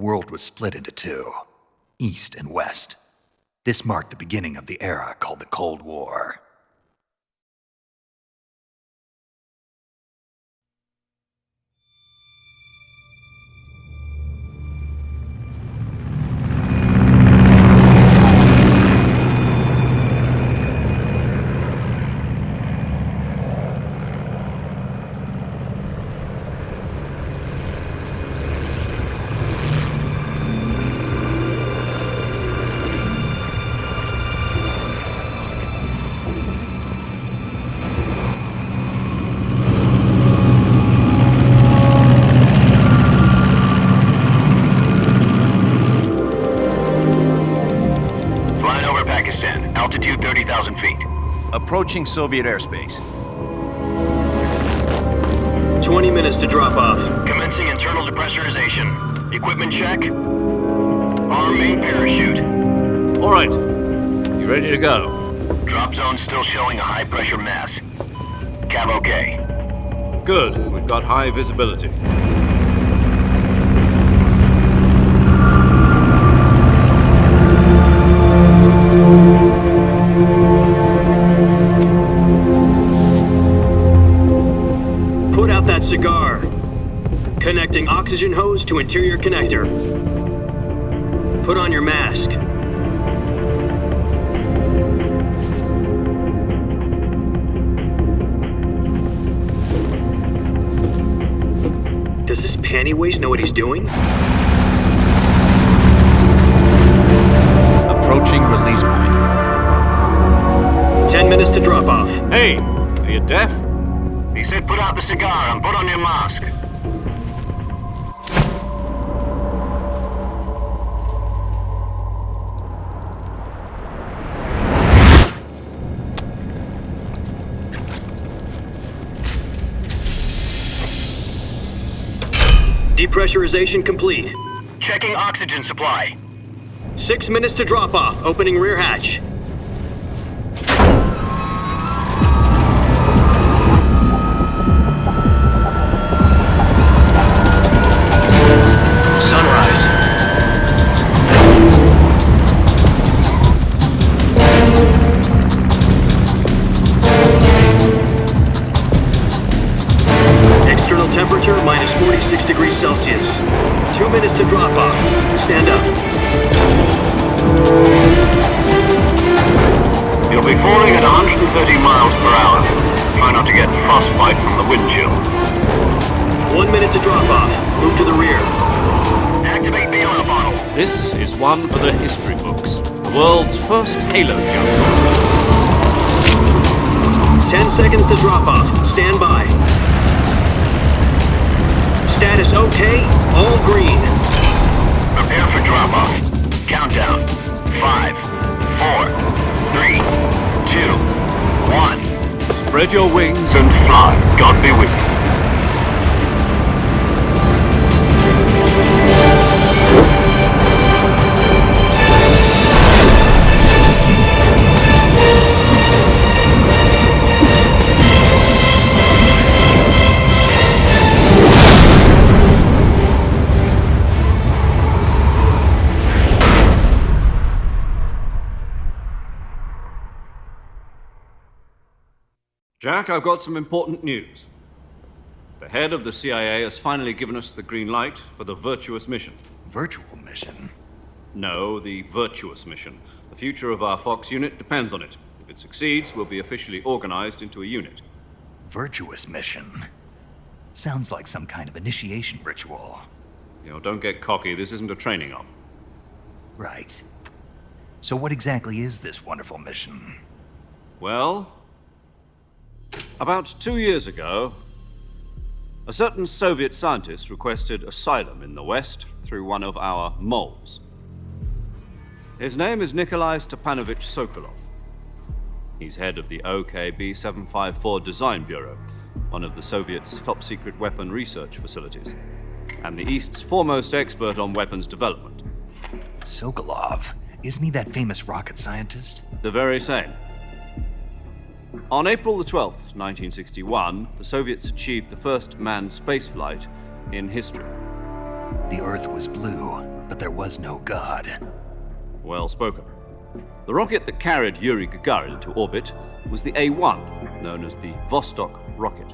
world was split into two, East and West. This marked the beginning of the era called the Cold War. Altitude 30,000 feet. Approaching Soviet airspace. 20 minutes to drop off. Commencing internal depressurization. Equipment check. Arm main parachute. All right. You ready to go? Drop zone still showing a high pressure mass. Cav okay. Good. We've got high visibility. Put out that cigar. Connecting oxygen hose to interior connector. Put on your mask. Does this pantywaist know what he's doing? Approaching release point. 10 minutes to drop off. Hey, are you deaf? He said put out the cigar and put on your mask. Depressurization complete. Checking oxygen supply. 6 minutes to drop off. Opening rear hatch. Sunrise. External temperature minus 46 degrees Celsius. 2 minutes to drop off. Stand up. You'll be falling at 130 miles per hour. Try not to get frostbite from the wind chill. 1 minute to drop off. Move to the rear. Activate the oil bottle. This is one for the history books. The world's first halo jump. 10 seconds to drop off. Stand by. Status okay. All green. Prepare for drop-off. Countdown. 5, 4, 3, 2, 1. Spread your wings And fly. God be with you. Jack, I've got some important news. The head of the CIA has finally given us the green light for the virtuous mission. Virtual mission? No, the virtuous mission. The future of our Fox unit depends on it. If it succeeds, we'll be officially organized into a unit. Virtuous mission? Sounds like some kind of initiation ritual. You know, don't get cocky. This isn't a training op. Right. So what exactly is this wonderful mission? Well, about 2 years ago, a certain Soviet scientist requested asylum in the West through one of our moles. His name is Nikolai Stepanovich Sokolov. He's head of the OKB-754 Design Bureau, one of the Soviets' top-secret weapon research facilities, and the East's foremost expert on weapons development. Sokolov? Isn't he that famous rocket scientist? The very same. On April the 12th, 1961, the Soviets achieved the first manned spaceflight in history. The Earth was blue, but there was no God. Well spoken. The rocket that carried Yuri Gagarin to orbit was the A-1, known as the Vostok rocket.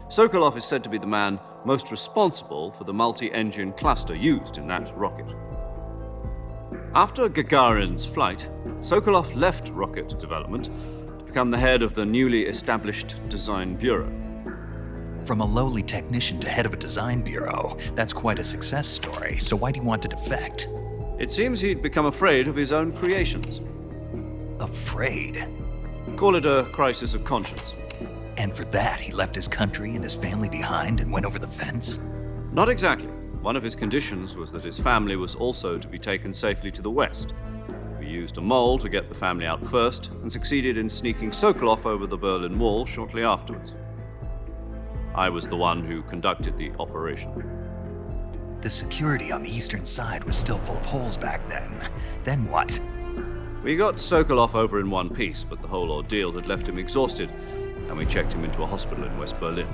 Sokolov is said to be the man most responsible for the multi-engine cluster used in that rocket. After Gagarin's flight, Sokolov left rocket development to become the head of the newly established Design Bureau. From a lowly technician to head of a design bureau, that's quite a success story, so why do you want to defect? It seems he'd become afraid of his own creations. Afraid? Call it a crisis of conscience. And for that, he left his country and his family behind and went over the fence? Not exactly. One of his conditions was that his family was also to be taken safely to the west. We used a mole to get the family out first and succeeded in sneaking Sokolov over the Berlin Wall shortly afterwards. I was the one who conducted the operation. The security on the eastern side was still full of holes back then. Then what? We got Sokolov over in one piece, but the whole ordeal had left him exhausted, and we checked him into a hospital in West Berlin.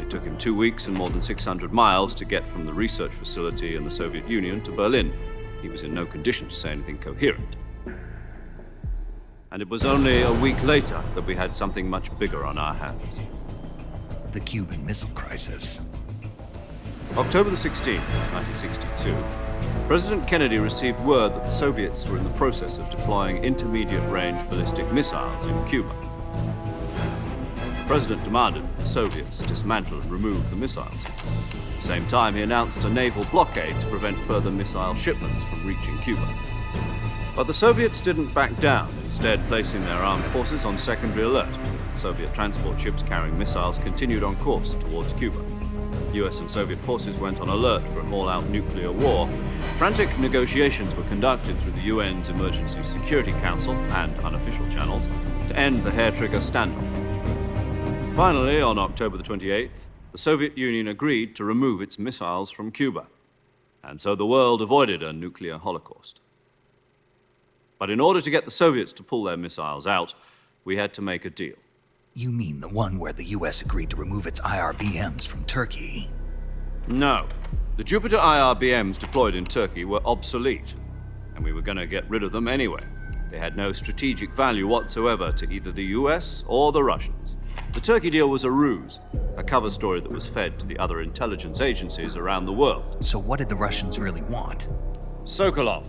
It took him 2 weeks and more than 600 miles to get from the research facility in the Soviet Union to Berlin. He was in no condition to say anything coherent. And it was only a week later that we had something much bigger on our hands. The Cuban Missile Crisis. October the 16th, 1962, President Kennedy received word that the Soviets were in the process of deploying intermediate-range ballistic missiles in Cuba. The President demanded that the Soviets dismantle and remove the missiles. At the same time, he announced a naval blockade to prevent further missile shipments from reaching Cuba. But the Soviets didn't back down, instead placing their armed forces on secondary alert. Soviet transport ships carrying missiles continued on course towards Cuba. US and Soviet forces went on alert for an all-out nuclear war. Frantic negotiations were conducted through the UN's Emergency Security Council and unofficial channels to end the hair-trigger standoff. Finally, on October the 28th, the Soviet Union agreed to remove its missiles from Cuba, and so the world avoided a nuclear holocaust. But in order to get the Soviets to pull their missiles out, we had to make a deal. You mean the one where the US agreed to remove its IRBMs from Turkey? No. The Jupiter IRBMs deployed in Turkey were obsolete, and we were going to get rid of them anyway. They had no strategic value whatsoever to either the US or the Russians. The Turkey deal was a ruse, a cover story that was fed to the other intelligence agencies around the world. So what did the Russians really want? Sokolov.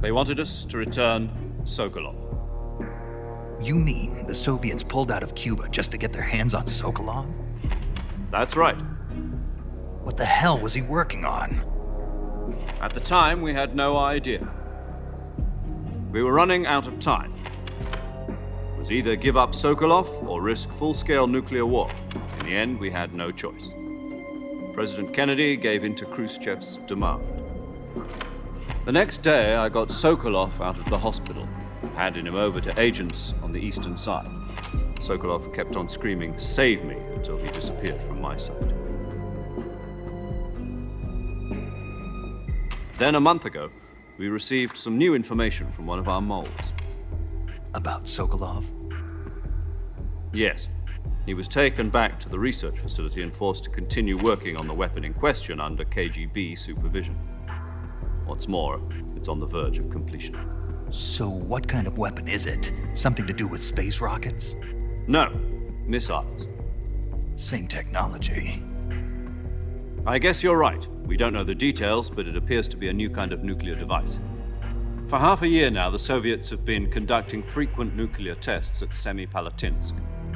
They wanted us to return Sokolov. You mean the Soviets pulled out of Cuba just to get their hands on Sokolov? That's right. What the hell was he working on? At the time, we had no idea. We were running out of time. It was either give up Sokolov or risk full-scale nuclear war. In the end, we had no choice. President Kennedy gave in to Khrushchev's demand. The next day, I got Sokolov out of the hospital, handing him over to agents on the eastern side. Sokolov kept on screaming, "Save me," until he disappeared from my side. Then a month ago, we received some new information from one of our moles. About Sokolov? Yes. He was taken back to the research facility and forced to continue working on the weapon in question under KGB supervision. What's more, it's on the verge of completion. So what kind of weapon is it? Something to do with space rockets? No, missiles. Same technology. I guess you're right. We don't know the details, but it appears to be a new kind of nuclear device. For half a year now, the Soviets have been conducting frequent nuclear tests at Semipalatinsk.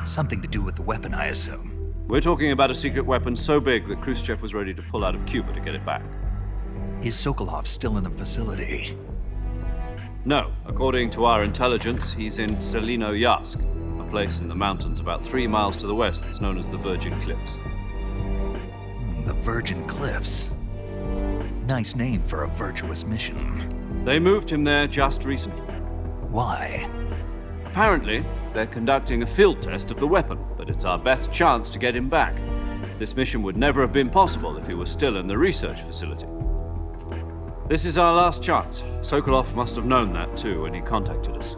Something to do with the weapon, I assume. We're talking about a secret weapon so big that Khrushchev was ready to pull out of Cuba to get it back. Is Sokolov still in the facility? No. According to our intelligence, he's in Selinoyarsk, a place in the mountains about 3 miles to the west that's known as the Virgin Cliffs. The Virgin Cliffs. Nice name for a virtuous mission. They moved him there just recently. Why? Apparently, they're conducting a field test of the weapon, but it's our best chance to get him back. This mission would never have been possible if he was still in the research facility. This is our last chance. Sokolov must have known that too when he contacted us.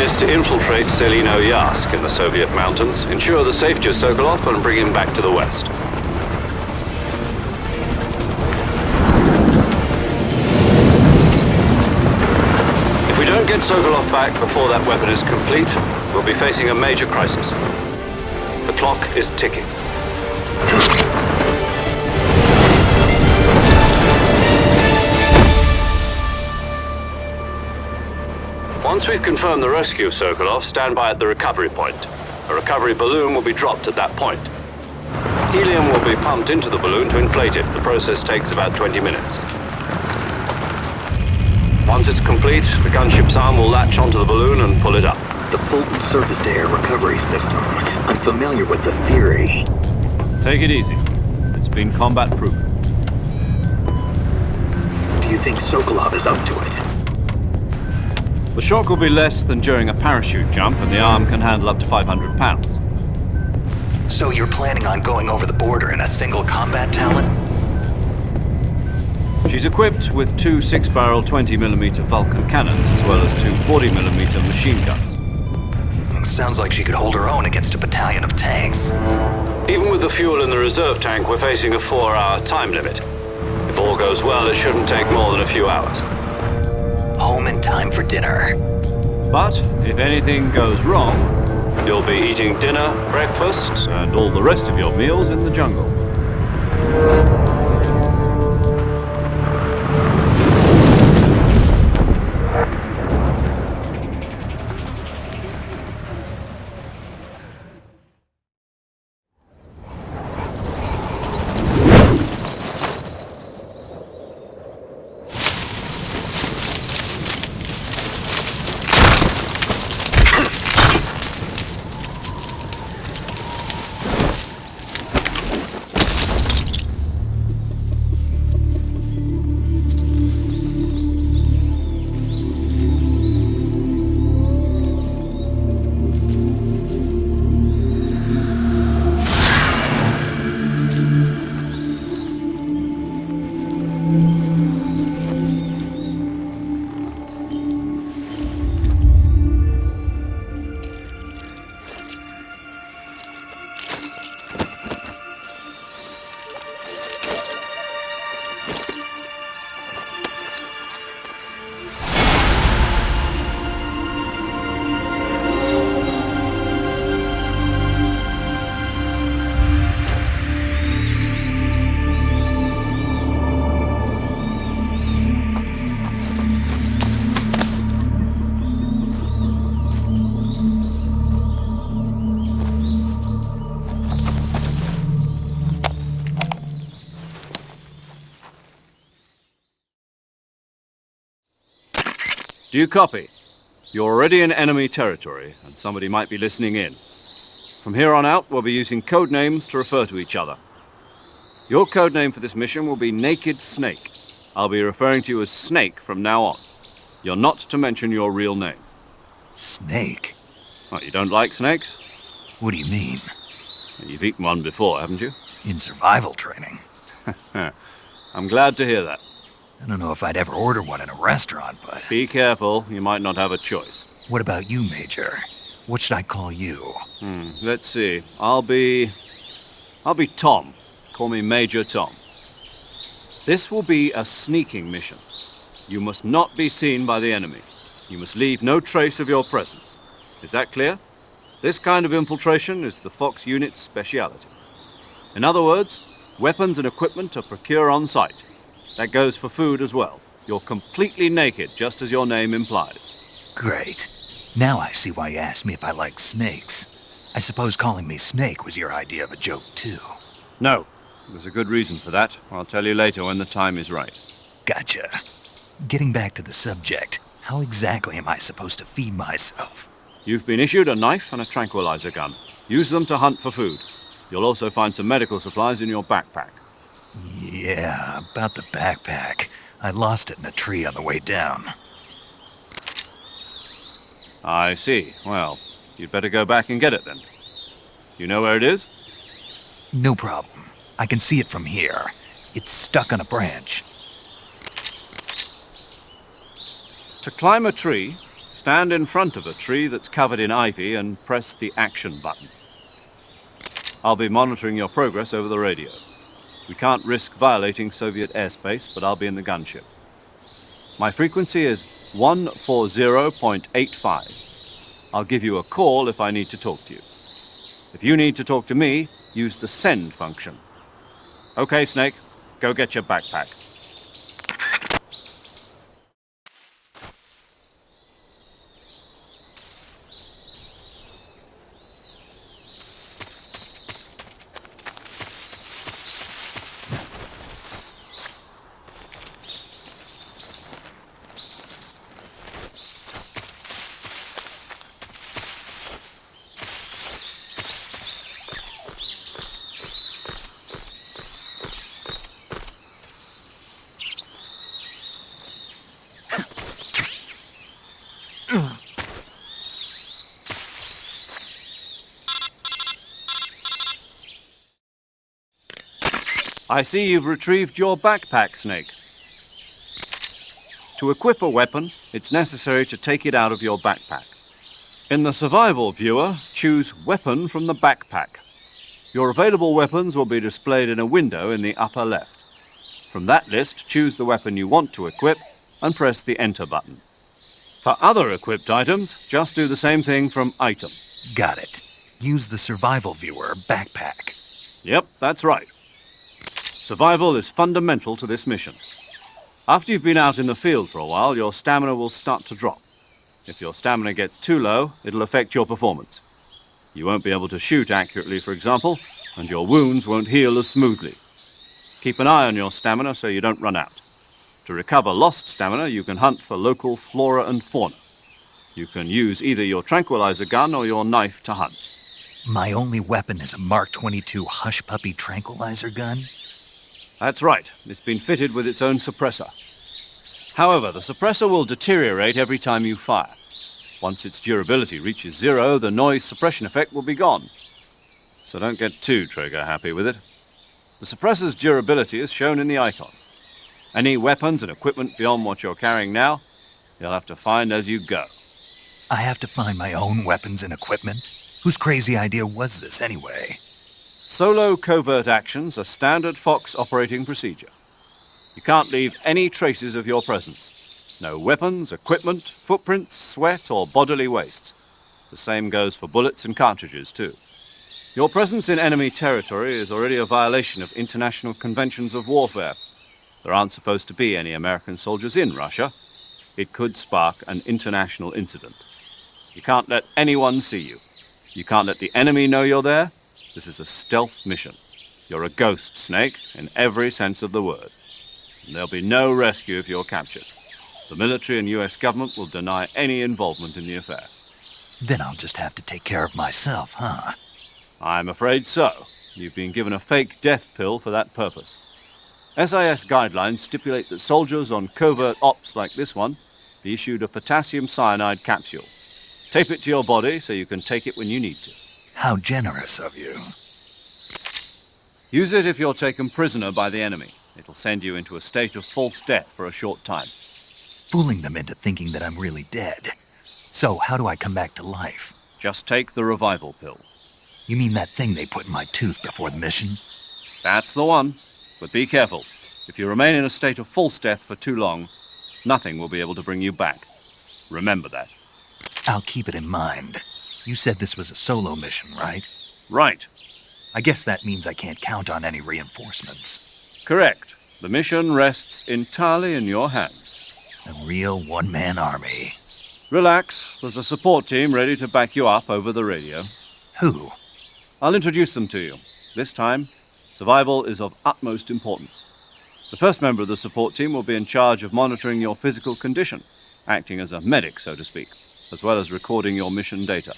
is to infiltrate Selino-Yask in the Soviet mountains, ensure the safety of Sokolov, and bring him back to the west. If we don't get Sokolov back before that weapon is complete, we'll be facing a major crisis. The clock is ticking. Once we've confirmed the rescue of Sokolov, stand by at the recovery point. A recovery balloon will be dropped at that point. Helium will be pumped into the balloon to inflate it. The process takes about 20 minutes. Once it's complete, the gunship's arm will latch onto the balloon and pull it up. The Fulton surface-to-air recovery system. I'm familiar with the theory. Take it easy. It's been combat-proven. Do you think Sokolov is up to it? The shock will be less than during a parachute jump, and the arm can handle up to 500 pounds. So you're planning on going over the border in a single combat talent? She's equipped with two 6-barrel 20mm Vulcan cannons, as well as two 40mm machine guns. Sounds like she could hold her own against a battalion of tanks. Even with the fuel in the reserve tank, we're facing a 4-hour time limit. If all goes well, it shouldn't take more than a few hours. Home in time for dinner. But if anything goes wrong, you'll be eating dinner, breakfast, and all the rest of your meals in the jungle. Do you copy? You're already in enemy territory, and somebody might be listening in. From here on out, we'll be using code names to refer to each other. Your code name for this mission will be Naked Snake. I'll be referring to you as Snake from now on. You're not to mention your real name. Snake? Oh, you don't like snakes? What do you mean? You've eaten one before, haven't you? In survival training. I'm glad to hear that. I don't know if I'd ever order one in a restaurant, but... Be careful, you might not have a choice. What about you, Major? What should I call you? Let's see. I'll be Tom. Call me Major Tom. This will be a sneaking mission. You must not be seen by the enemy. You must leave no trace of your presence. Is that clear? This kind of infiltration is the Fox unit's speciality. In other words, weapons and equipment are procured on site. That goes for food as well. You're completely naked, just as your name implies. Great. Now I see why you asked me if I like snakes. I suppose calling me Snake was your idea of a joke, too. No. There's a good reason for that. I'll tell you later when the time is right. Gotcha. Getting back to the subject, how exactly am I supposed to feed myself? You've been issued a knife and a tranquilizer gun. Use them to hunt for food. You'll also find some medical supplies in your backpack. Yeah, about the backpack. I lost it in a tree on the way down. I see. Well, you'd better go back and get it then. You know where it is? No problem. I can see it from here. It's stuck on a branch. To climb a tree, Stand in front of a tree that's covered in ivy and press the action button. I'll be monitoring your progress over the radio. We can't risk violating Soviet airspace, but I'll be in the gunship. My frequency is 140.85. I'll give you a call if I need to talk to you. If you need to talk to me, use the send function. Okay, Snake, go get your backpack. I see you've retrieved your backpack, Snake. To equip a weapon, it's necessary to take it out of your backpack. In the survival viewer, choose Weapon from the backpack. Your available weapons will be displayed in a window in the upper left. From that list, choose the weapon you want to equip and press the Enter button. For other equipped items, just do the same thing from Item. Got it. Use the survival viewer backpack. Yep, that's right. Survival is fundamental to this mission. After you've been out in the field for a while, your stamina will start to drop. If your stamina gets too low, it'll affect your performance. You won't be able to shoot accurately, for example, and your wounds won't heal as smoothly. Keep an eye on your stamina so you don't run out. To recover lost stamina, you can hunt for local flora and fauna. You can use either your tranquilizer gun or your knife to hunt. My only weapon is a Mark 22 Hush Puppy tranquilizer gun? That's right. It's been fitted with its own suppressor. However, the suppressor will deteriorate every time you fire. Once its durability reaches 0, the noise suppression effect will be gone. So don't get too trigger-happy with it. The suppressor's durability is shown in the icon. Any weapons and equipment beyond what you're carrying now, you'll have to find as you go. I have to find my own weapons and equipment? Whose crazy idea was this anyway? Solo covert actions are standard Fox operating procedure. You can't leave any traces of your presence. No weapons, equipment, footprints, sweat, or bodily waste. The same goes for bullets and cartridges, too. Your presence in enemy territory is already a violation of international conventions of warfare. There aren't supposed to be any American soldiers in Russia. It could spark an international incident. You can't let anyone see you. You can't let the enemy know you're there. This is a stealth mission. You're a ghost, Snake, in every sense of the word. And there'll be no rescue if you're captured. The military and US government will deny any involvement in the affair. Then I'll just have to take care of myself, huh? I'm afraid so. You've been given a fake death pill for that purpose. SIS guidelines stipulate that soldiers on covert ops like this one be issued a potassium cyanide capsule. Tape it to your body so you can take it when you need to. How generous of you. Use it if you're taken prisoner by the enemy. It'll send you into a state of false death for a short time. Fooling them into thinking that I'm really dead. So how do I come back to life? Just take the revival pill. You mean that thing they put in my tooth before the mission? That's the one. But be careful. If you remain in a state of false death for too long, nothing will be able to bring you back. Remember that. I'll keep it in mind. You said this was a solo mission, right? Right. I guess that means I can't count on any reinforcements. Correct. The mission rests entirely in your hands. A real one-man army. Relax. There's a support team ready to back you up over the radio. Who? I'll introduce them to you. This time, survival is of utmost importance. The first member of the support team will be in charge of monitoring your physical condition, acting as a medic, so to speak, as well as recording your mission data.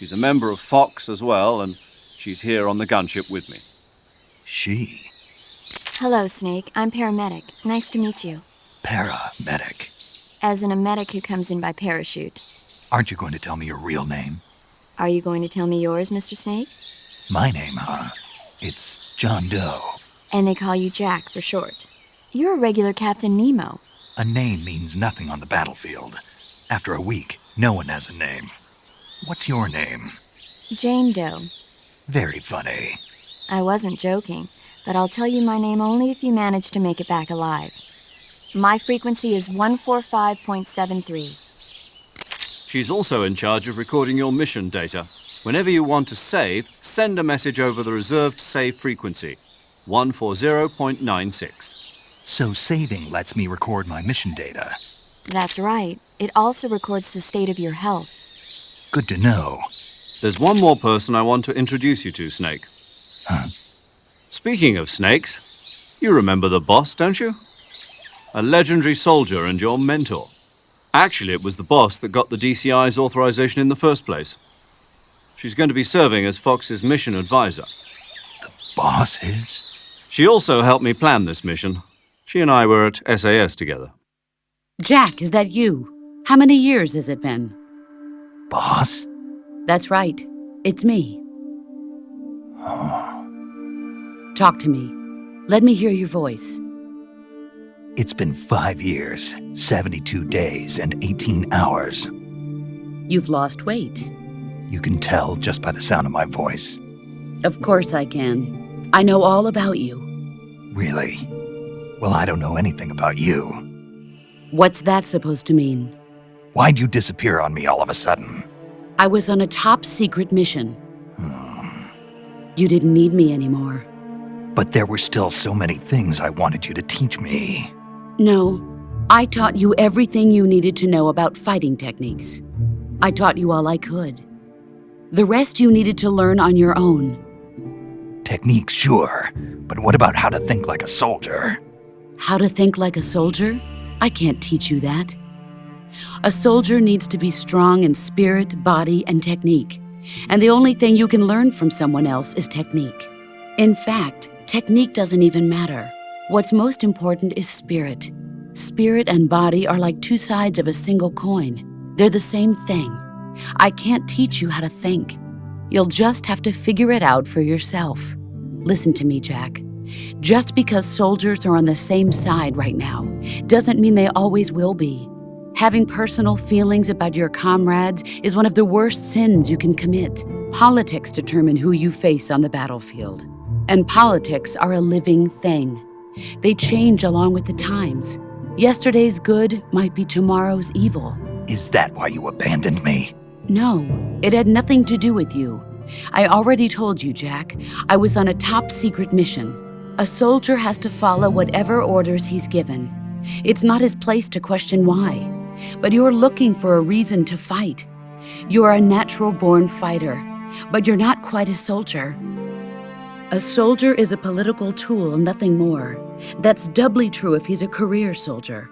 She's a member of Fox as well, and she's here on the gunship with me. She? Hello, Snake. I'm paramedic. Nice to meet you. Paramedic. As in a medic who comes in by parachute. Aren't you going to tell me your real name? Are you going to tell me yours, Mr. Snake? My name, huh? It's John Doe. And they call you Jack for short. You're a regular Captain Nemo. A name means nothing on the battlefield. After a week, No one has a name. What's your name? Jane Doe. Very funny. I wasn't joking, but I'll tell you my name only if you manage to make it back alive. My frequency is 145.73. She's also in charge of recording your mission data. Whenever you want to save, send a message over the reserved save frequency, 140.96. So saving lets me record my mission data. That's right. It also records the state of your health. Good to know. There's one more person I want to introduce you to, Snake. Huh? Speaking of snakes, you remember the boss, don't you? A legendary soldier and your mentor. Actually, it was the boss that got the DCI's authorization in the first place. She's going to be serving as Fox's mission advisor. Boss is? She also helped me plan this mission. She and I were at SAS together. Jack, is that you? How many years has it been? Boss? That's right. It's me. Talk to me. Let me hear your voice. It's been 5 years, 72 days, and 18 hours. You've lost weight. You can tell just by the sound of my voice. Of course I can. I know all about you. Really? Well, I don't know anything about you. What's that supposed to mean? Why'd you disappear on me all of a sudden? I was on a top-secret mission. You didn't need me anymore. But there were still so many things I wanted you to teach me. No, I taught you everything you needed to know about fighting techniques. I taught you all I could. The rest you needed to learn on your own. Techniques, sure. But what about how to think like a soldier? How to think like a soldier? I can't teach you that. A soldier needs to be strong in spirit, body, and technique. And the only thing you can learn from someone else is technique. In fact, technique doesn't even matter. What's most important is spirit. Spirit and body are like two sides of a single coin. They're the same thing. I can't teach you how to think. You'll just have to figure it out for yourself. Listen to me, Jack. Just because soldiers are on the same side right now doesn't mean they always will be. Having personal feelings about your comrades is one of the worst sins you can commit. Politics determine who you face on the battlefield. And politics are a living thing. They change along with the times. Yesterday's good might be tomorrow's evil. Is that why you abandoned me? No, it had nothing to do with you. I already told you, Jack. I was on a top-secret mission. A soldier has to follow whatever orders he's given. It's not his place to question why. But you're looking for a reason to fight. You're a natural-born fighter, but you're not quite a soldier. A soldier is a political tool, nothing more. That's doubly true if he's a career soldier.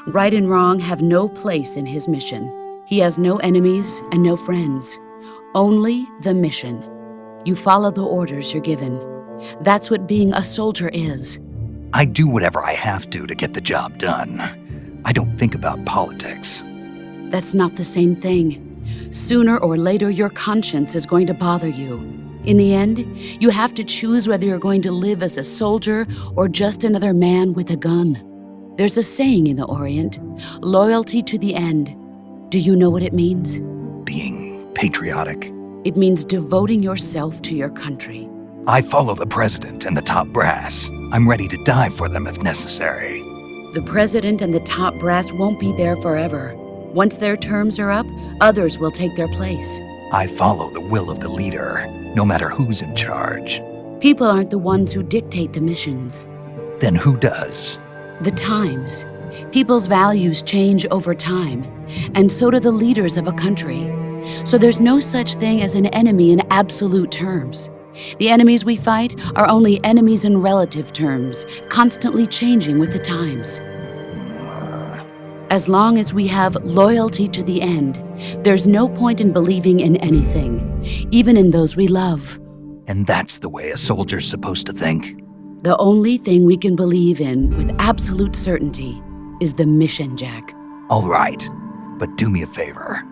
Right and wrong have no place in his mission. He has no enemies and no friends. Only the mission. You follow the orders you're given. That's what being a soldier is. I do whatever I have to get the job done. I don't think about politics. That's not the same thing. Sooner or later, your conscience is going to bother you. In the end, you have to choose whether you're going to live as a soldier or just another man with a gun. There's a saying in the Orient, loyalty to the end. Do you know what it means? Being patriotic. It means devoting yourself to your country. I follow the president and the top brass. I'm ready to die for them if necessary. The president and the top brass won't be there forever. Once their terms are up, others will take their place. I follow the will of the leader, no matter who's in charge. People aren't the ones who dictate the missions. Then who does? The times. People's values change over time, and so do the leaders of a country. So there's no such thing as an enemy in absolute terms. The enemies we fight are only enemies in relative terms, constantly changing with the times. As long as we have loyalty to the end, there's no point in believing in anything, even in those we love. And that's the way a soldier's supposed to think? The only thing we can believe in with absolute certainty is the mission, Jack. All right, but do me a favor.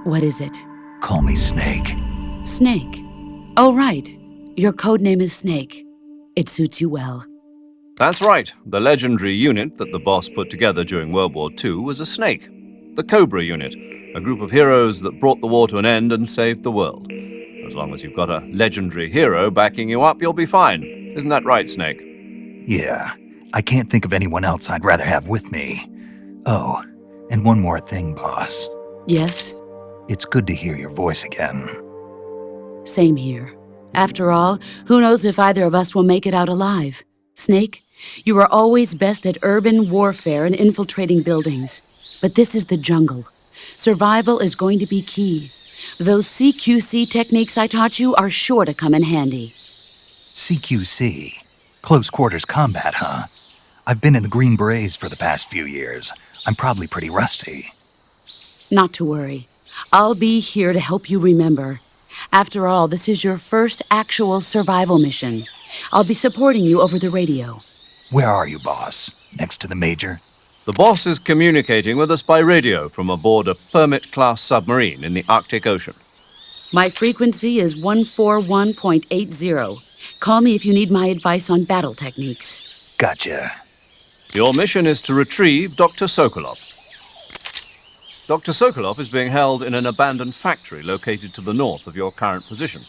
What is it? Call me Snake. Snake. Oh, right. Your codename is Snake. It suits you well. That's right. The legendary unit that the boss put together during World War II was a snake. The Cobra unit. A group of heroes that brought the war to an end and saved the world. As long as you've got a legendary hero backing you up, you'll be fine. Isn't that right, Snake? Yeah, I can't think of anyone else I'd rather have with me. Oh, and one more thing, boss. Yes? It's good to hear your voice again. Same here. After all, who knows if either of us will make it out alive? Snake, you are always best at urban warfare and infiltrating buildings. But this is the jungle. Survival is going to be key. Those CQC techniques I taught you are sure to come in handy. CQC? Close quarters combat, huh? I've been in the Green Berets for the past few years. I'm probably pretty rusty. Not to worry. I'll be here to help you remember. After all, this is your first actual survival mission. I'll be supporting you over the radio. Where are you, boss? Next to the Major? The boss is communicating with us by radio from aboard a Permit-class submarine in the Arctic Ocean. My frequency is 141.80. Call me if you need my advice on battle techniques. Gotcha. Your mission is to retrieve Dr. Sokolov. Dr. Sokolov is being held in an abandoned factory located to the north of your current position.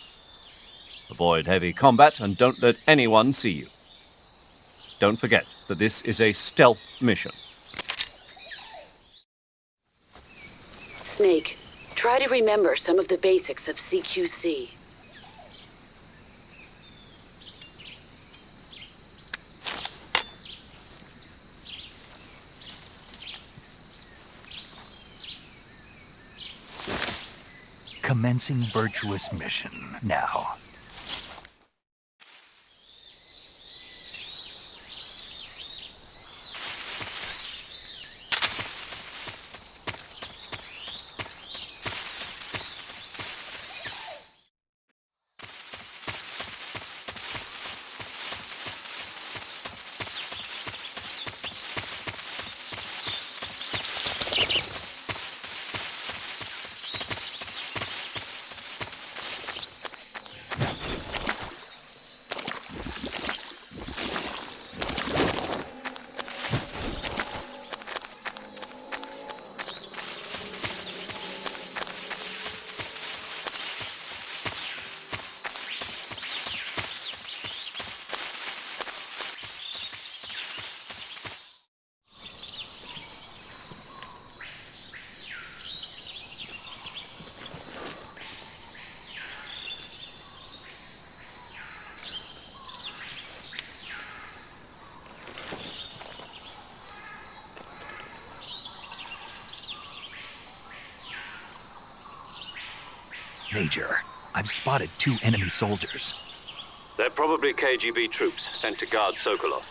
Avoid heavy combat and don't let anyone see you. Don't forget that this is a stealth mission. Snake, try to remember some of the basics of CQC. Commencing virtuous mission now. Major, I've spotted 2 enemy soldiers. They're probably KGB troops sent to guard Sokolov.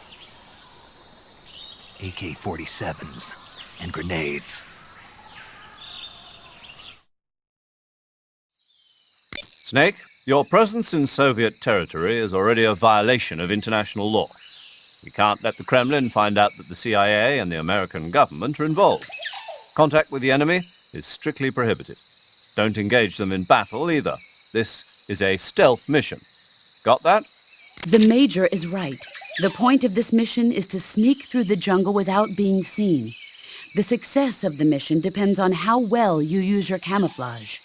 AK-47s and grenades. Snake, your presence in Soviet territory is already a violation of international law. We can't let the Kremlin find out that the CIA and the American government are involved. Contact with the enemy is strictly prohibited. Don't engage them in battle either. This is a stealth mission. Got that? The Major is right. The point of this mission is to sneak through the jungle without being seen. The success of the mission depends on how well you use your camouflage.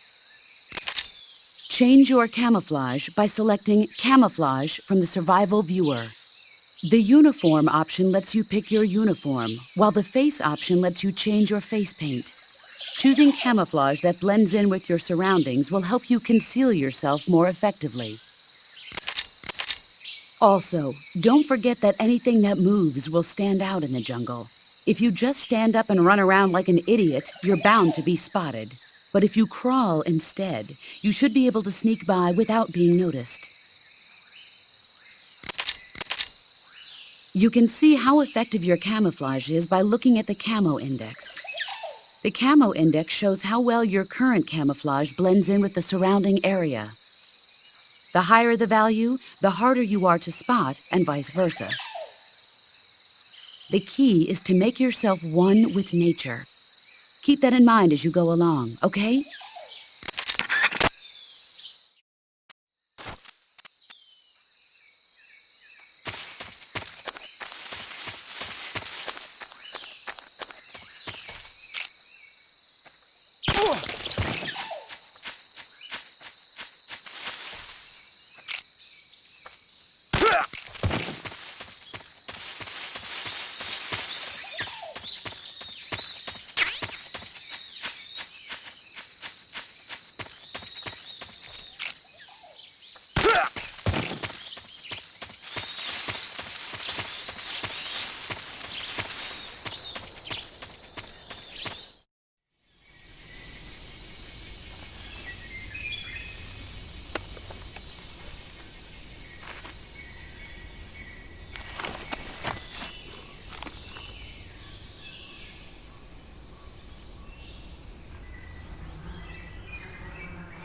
Change your camouflage by selecting Camouflage from the Survival Viewer. The Uniform option lets you pick your uniform, while the Face option lets you change your face paint. Choosing camouflage that blends in with your surroundings will help you conceal yourself more effectively. Also, don't forget that anything that moves will stand out in the jungle. If you just stand up and run around like an idiot, you're bound to be spotted. But if you crawl instead, you should be able to sneak by without being noticed. You can see how effective your camouflage is by looking at the Camo Index. The Camo Index shows how well your current camouflage blends in with the surrounding area. The higher the value, the harder you are to spot, and vice versa. The key is to make yourself one with nature. Keep that in mind as you go along, okay?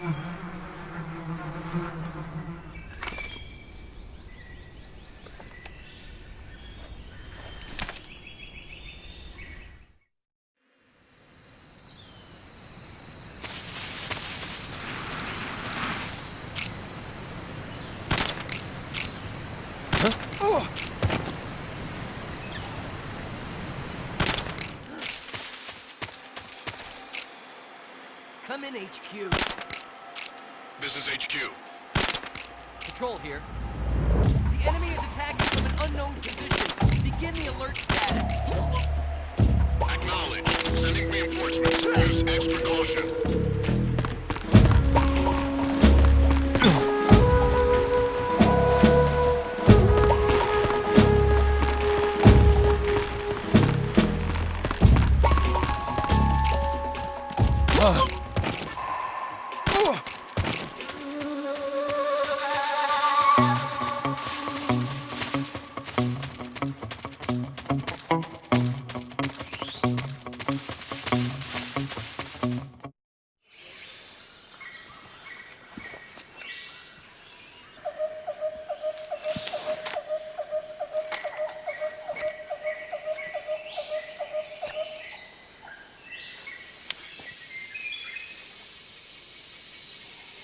Come in, HQ. This is HQ. Patrol here. The enemy is attacking from an unknown position. Begin the alert status. Acknowledged. Sending reinforcements. Use extra caution.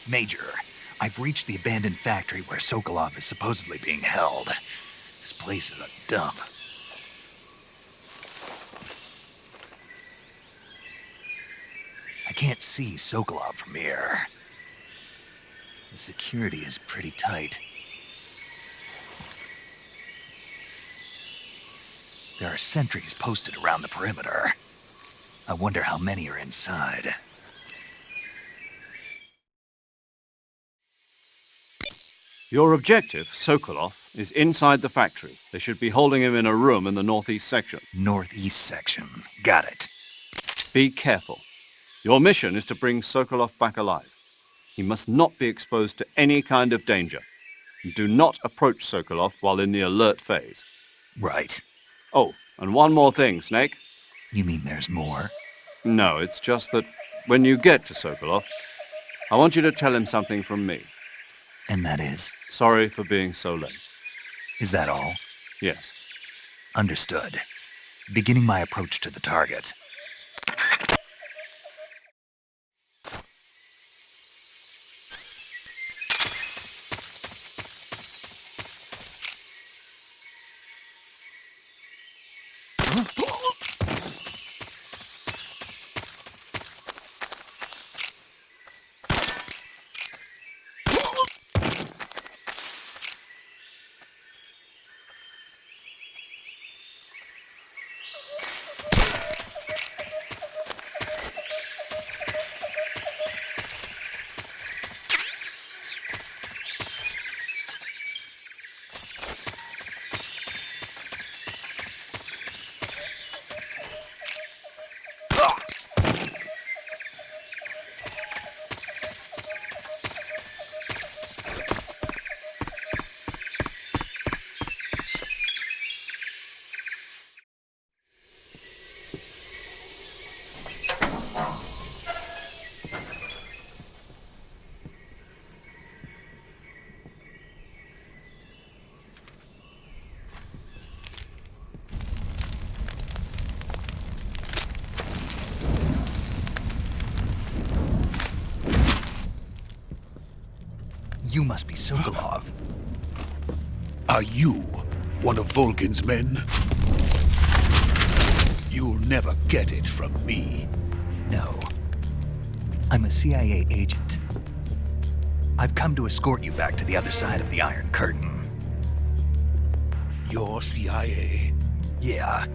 Major, I've reached the abandoned factory where Sokolov is supposedly being held. This place is a dump. I can't see Sokolov from here. The security is pretty tight. There are sentries posted around the perimeter. I wonder how many are inside. Your objective, Sokolov, is inside the factory. They should be holding him in a room in the northeast section. Northeast section. Got it. Be careful. Your mission is to bring Sokolov back alive. He must not be exposed to any kind of danger. Do not approach Sokolov while in the alert phase. Right. Oh, and one more thing, Snake. You mean there's more? No, it's just that when you get to Sokolov, I want you to tell him something from me. And that is? Sorry for being so late. Is that all? Yes. Understood. Beginning my approach to the target. You must be Sokolov. Are you one of Volkin's men? You'll never get it from me. No. I'm a CIA agent. I've come to escort you back to the other side of the Iron Curtain. You're CIA? Yeah.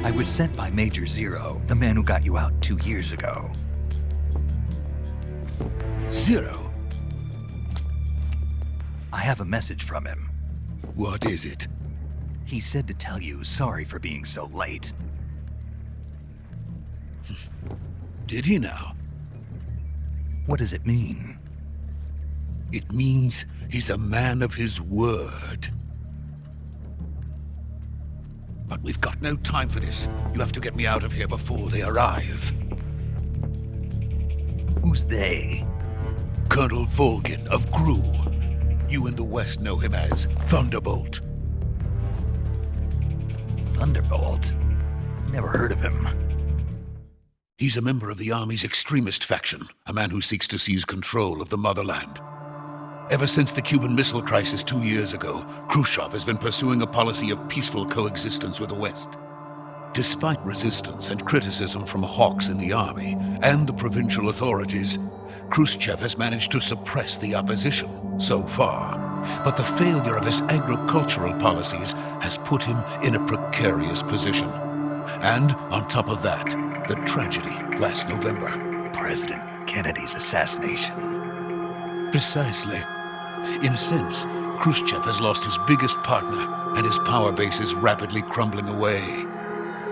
I was sent by Major Zero, the man who got you out 2 years ago. Zero? I have a message from him. What is it? He said to tell you sorry for being so late. Did he now? What does it mean? It means he's a man of his word. But we've got no time for this. You have to get me out of here before they arrive. Who's they? Colonel Volgin of GRU. You in the West know him as Thunderbolt. Thunderbolt? Never heard of him. He's a member of the Army's extremist faction, a man who seeks to seize control of the motherland. Ever since the Cuban Missile Crisis 2 years ago, Khrushchev has been pursuing a policy of peaceful coexistence with the West. Despite resistance and criticism from hawks in the army and the provincial authorities, Khrushchev has managed to suppress the opposition so far. But the failure of his agricultural policies has put him in a precarious position. And on top of that, the tragedy last November. President Kennedy's assassination. Precisely. In a sense, Khrushchev has lost his biggest partner, and his power base is rapidly crumbling away.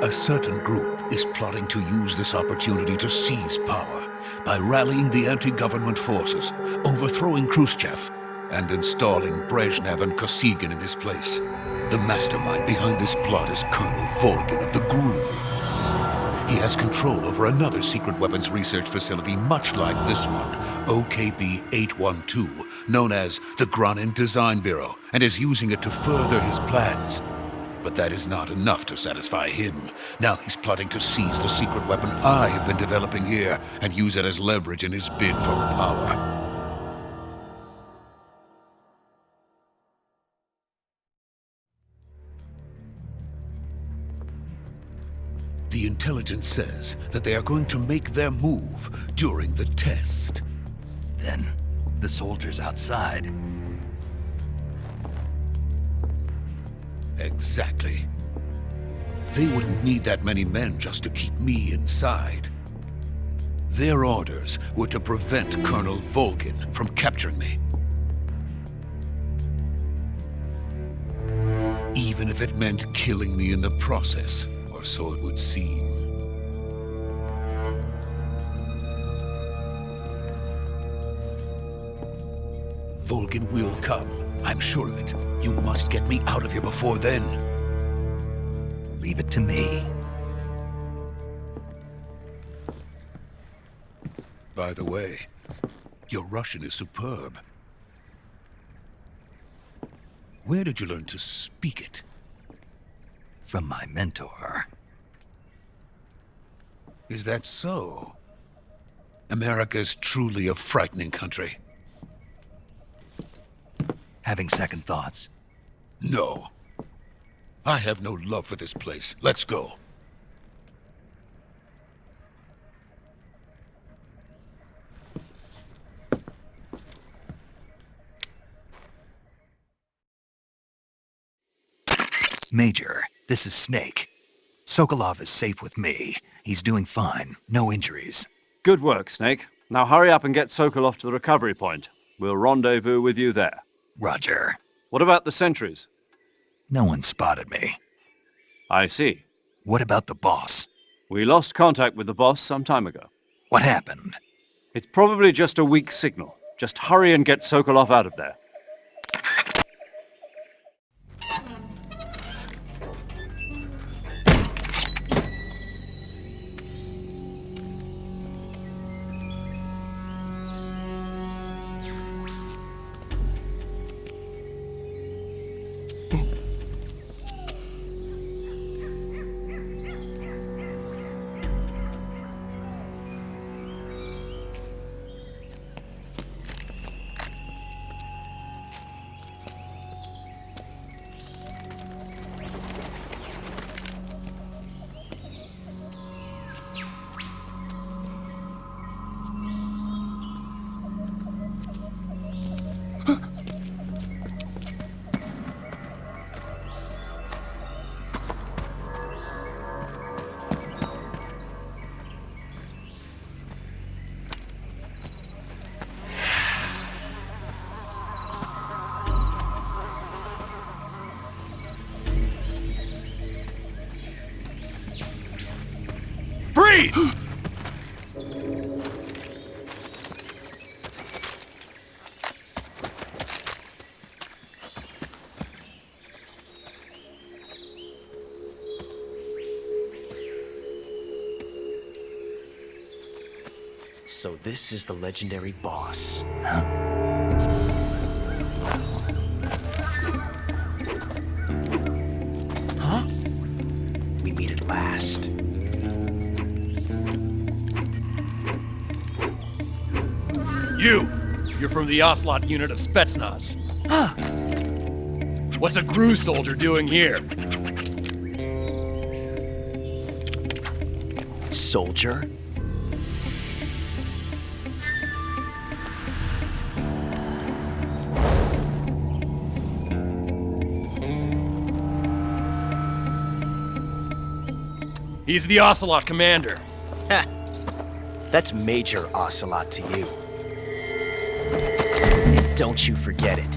A certain group is plotting to use this opportunity to seize power by rallying the anti-government forces, overthrowing Khrushchev, and installing Brezhnev and Kosygin in his place. The mastermind behind this plot is Colonel Volgin of the GRU. He has control over another secret weapons research facility much like this one, OKB-812, known as the Granin Design Bureau, and is using it to further his plans. But that is not enough to satisfy him. Now he's plotting to seize the secret weapon I have been developing here and use it as leverage in his bid for power. The intelligence says that they are going to make their move during the test. Then, the soldiers outside. Exactly. They wouldn't need that many men just to keep me inside. Their orders were to prevent Colonel Volgin from capturing me. Even if it meant killing me in the process, or so it would seem. Volgin will come. I'm sure of it. You must get me out of here before then. Leave it to me. By the way, your Russian is superb. Where did you learn to speak it? From my mentor. Is that so? America is truly a frightening country. Having second thoughts? No. I have no love for this place. Let's go. Major, this is Snake. Sokolov is safe with me. He's doing fine. No injuries. Good work, Snake. Now hurry up and get Sokolov to the recovery point. We'll rendezvous with you there. Roger. What about the sentries? No one spotted me. I see. What about the boss? We lost contact with the boss some time ago. What happened? It's probably just a weak signal. Just hurry and get Sokolov out of there. Freeze! So this is the legendary boss. Huh? We meet at last. You're from the Ocelot unit of Spetsnaz. Huh. What's a GRU soldier doing here? Soldier? He's the Ocelot commander. Ha! That's Major Ocelot to you. And don't you forget it.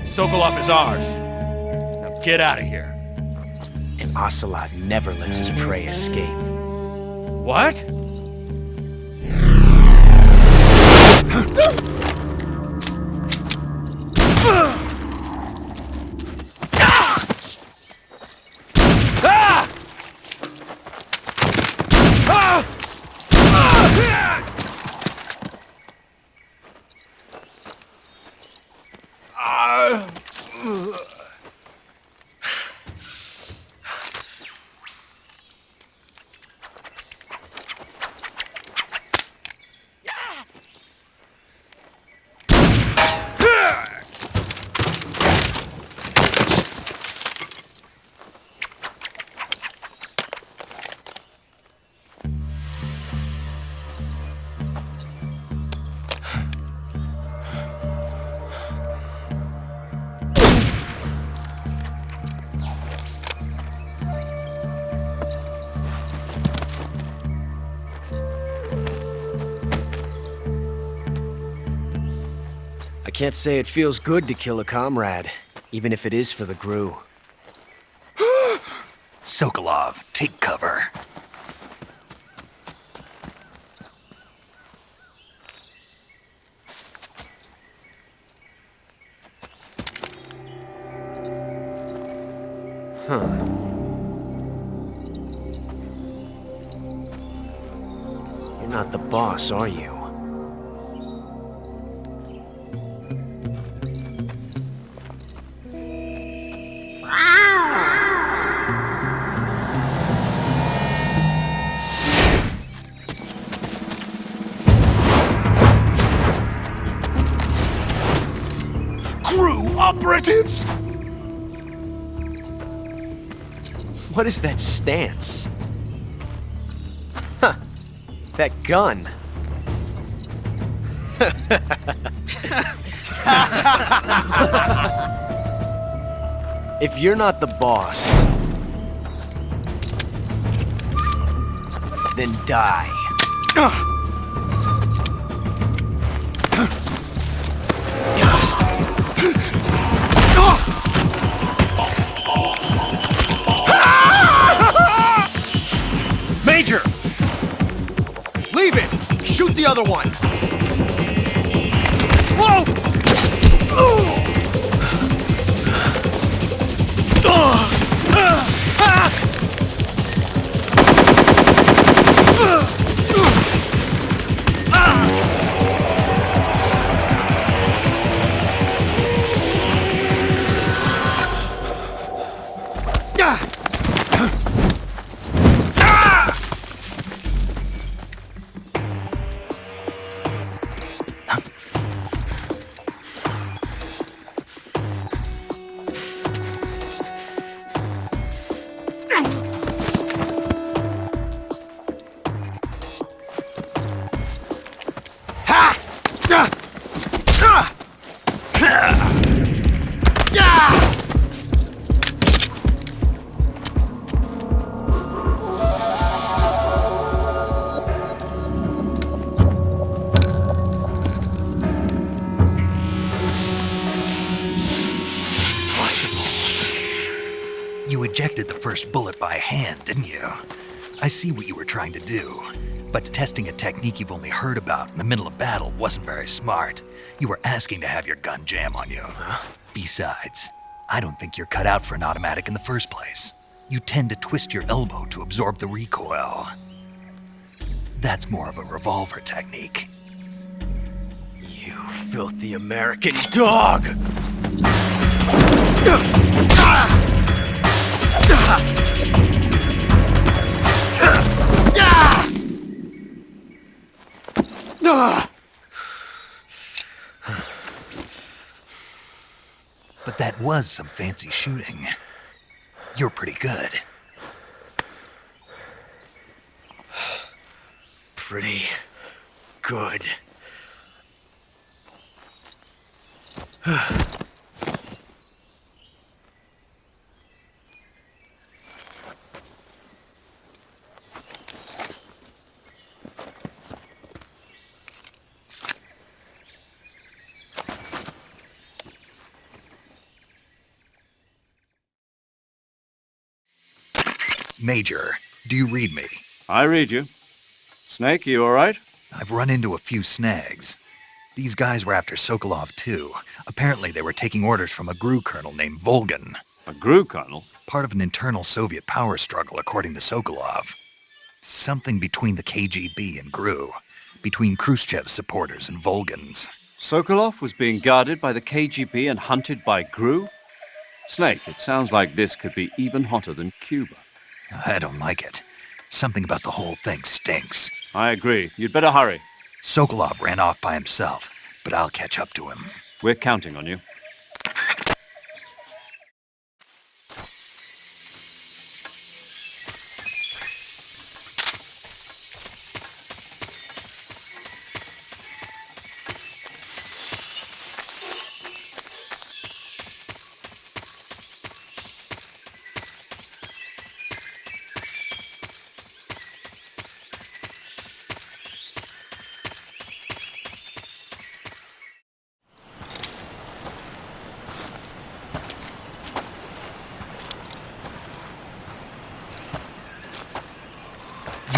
Sokolov is ours. Now get out of here. And Ocelot never lets his prey escape. What? I can't say it feels good to kill a comrade, even if it is for the GRU. Sokolov, take cover. Huh. You're not the boss, are you? GRU operatives! What is that stance? Huh. That gun. If you're not the boss, then die. Major! Leave it! Shoot the other one! Whoa! You ejected the first bullet by hand, didn't you? I see what you were trying to do. But testing a technique you've only heard about in the middle of battle wasn't very smart. You were asking to have your gun jam on you. Besides, I don't think you're cut out for an automatic in the first place. You tend to twist your elbow to absorb the recoil. That's more of a revolver technique. You filthy American dog! But that was some fancy shooting. You're pretty good. Pretty good. Major, do you read me? I read you. Snake, you all right? I've run into a few snags. These guys were after Sokolov too. Apparently they were taking orders from a GRU colonel named Volgan. A GRU colonel? Part of an internal Soviet power struggle, according to Sokolov. Something between the KGB and GRU. Between Khrushchev's supporters and Volgan's. Sokolov was being guarded by the KGB and hunted by GRU? Snake, it sounds like this could be even hotter than Cuba. I don't like it. Something about the whole thing stinks. I agree. You'd better hurry. Sokolov ran off by himself, but I'll catch up to him. We're counting on you.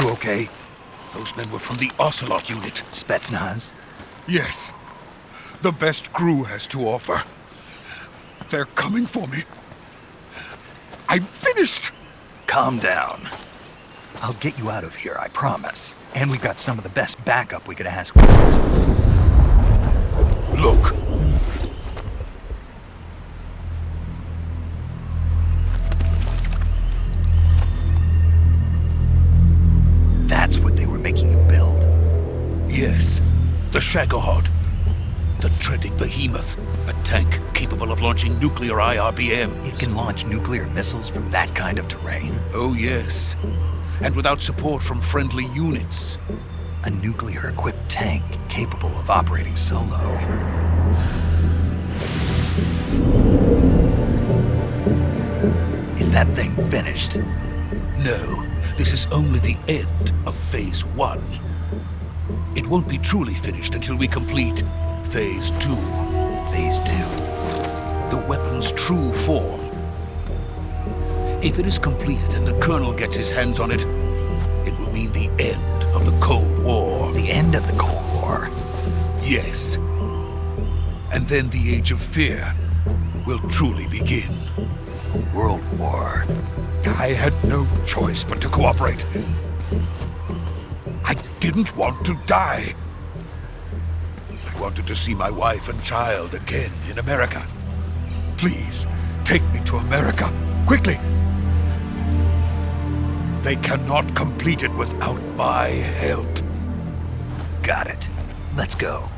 You okay? Those men were from the Ocelot unit. Spetsnaz? Yes. The best GRU has to offer. They're coming for me. I'm finished! Calm down. I'll get you out of here, I promise. And we've got some of the best backup we could ask for. Look. That's what they were making you build. Yes. The Shagohod. The treading behemoth. A tank capable of launching nuclear IRBMs. It can launch nuclear missiles from that kind of terrain? Oh, yes. And without support from friendly units. A nuclear-equipped tank capable of operating solo. Is that thing finished? No. This is only the end of Phase 1. It won't be truly finished until we complete Phase 2. Phase 2? The weapon's true form. If it is completed and the Colonel gets his hands on it, it will mean the end of the Cold War. The end of the Cold War? Yes. And then the Age of Fear will truly begin. A world war. I had no choice but to cooperate. I didn't want to die. I wanted to see my wife and child again in America. Please, take me to America, quickly. They cannot complete it without my help. Got it. Let's go.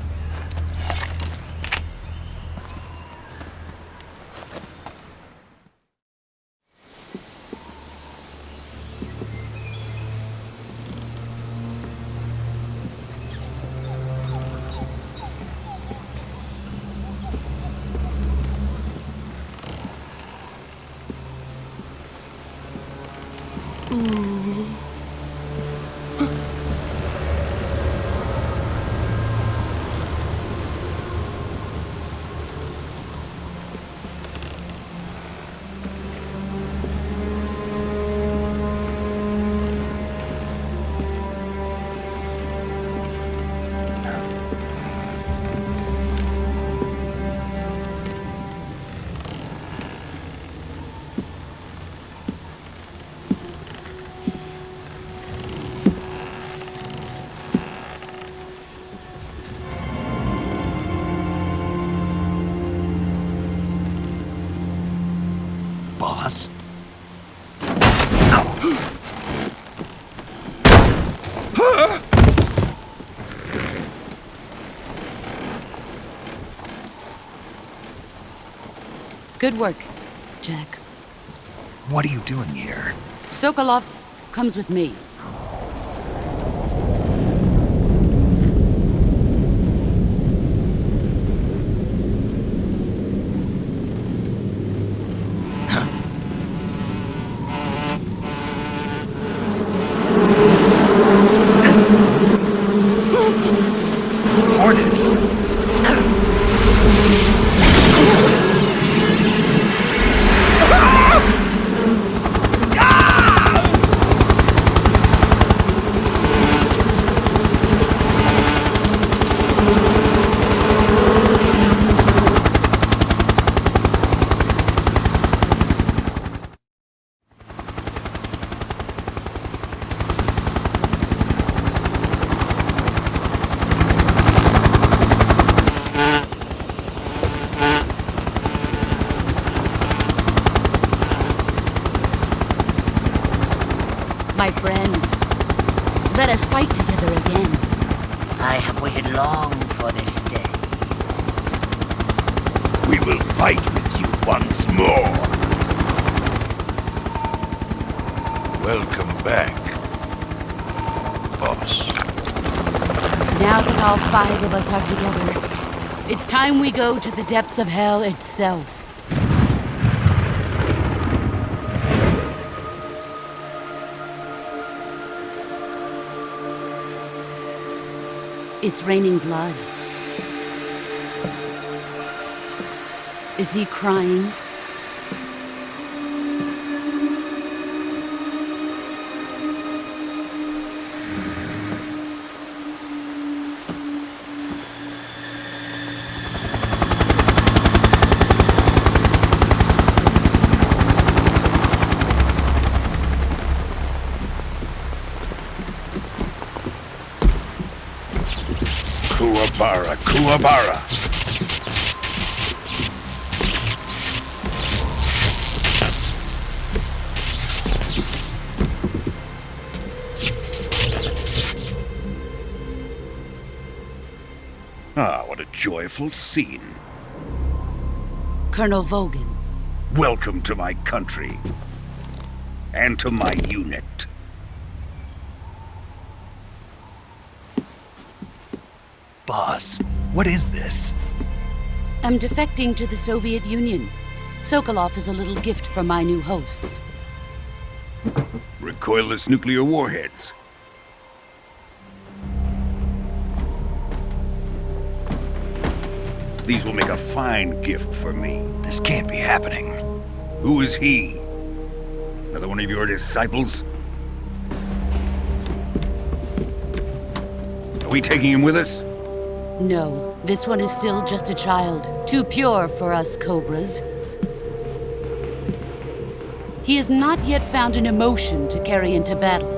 Good work, Jack. What are you doing here? Sokolov comes with me. Hornets! My friends, let us fight together again. I have waited long for this day. We will fight with you once more. Welcome back, boss. Now that all 5 of us are together, it's time we go to the depths of hell itself. It's raining blood. Is he crying? Kuwabara, Kuwabara. Ah, what a joyful scene. Colonel Vogan. Welcome to my country. And to my unit. Boss, what is this? I'm defecting to the Soviet Union. Sokolov is a little gift from my new hosts. Recoilless nuclear warheads. These will make a fine gift for me. This can't be happening. Who is he? Another one of your disciples? Are we taking him with us? No, this one is still just a child. Too pure for us Cobras. He has not yet found an emotion to carry into battle.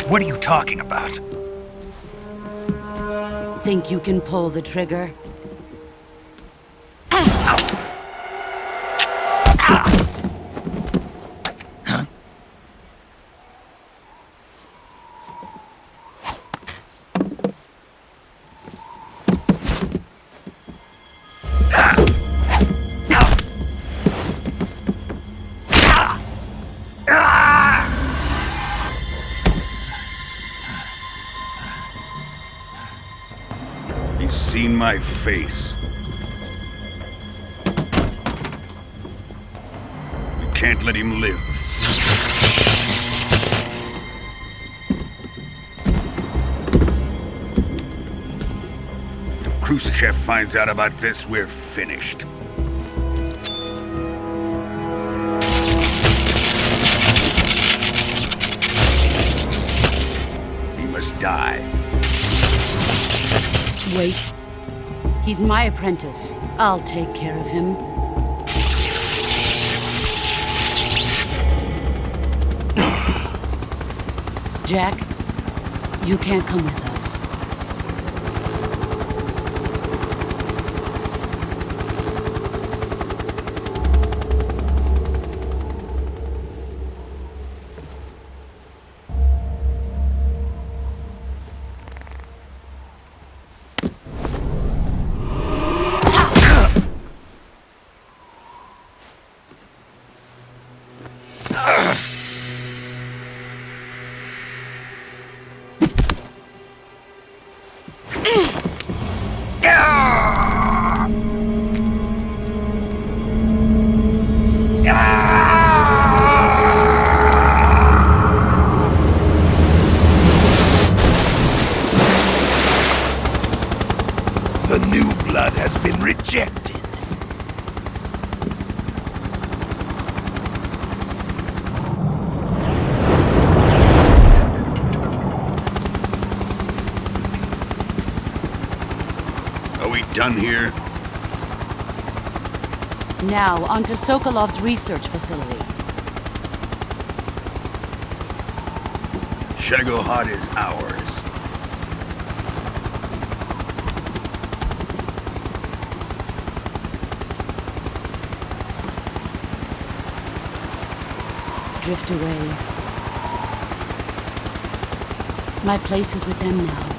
What are you talking about? Think you can pull the trigger? He's seen my face. We can't let him live. If Khrushchev finds out about this, we're finished. He must die. Wait. He's my apprentice. I'll take care of him. Jack, you can't come with us. has been rejected. Are we done here? Now, onto Sokolov's research facility. Shagohod is ours. Drift away. My place is with them now.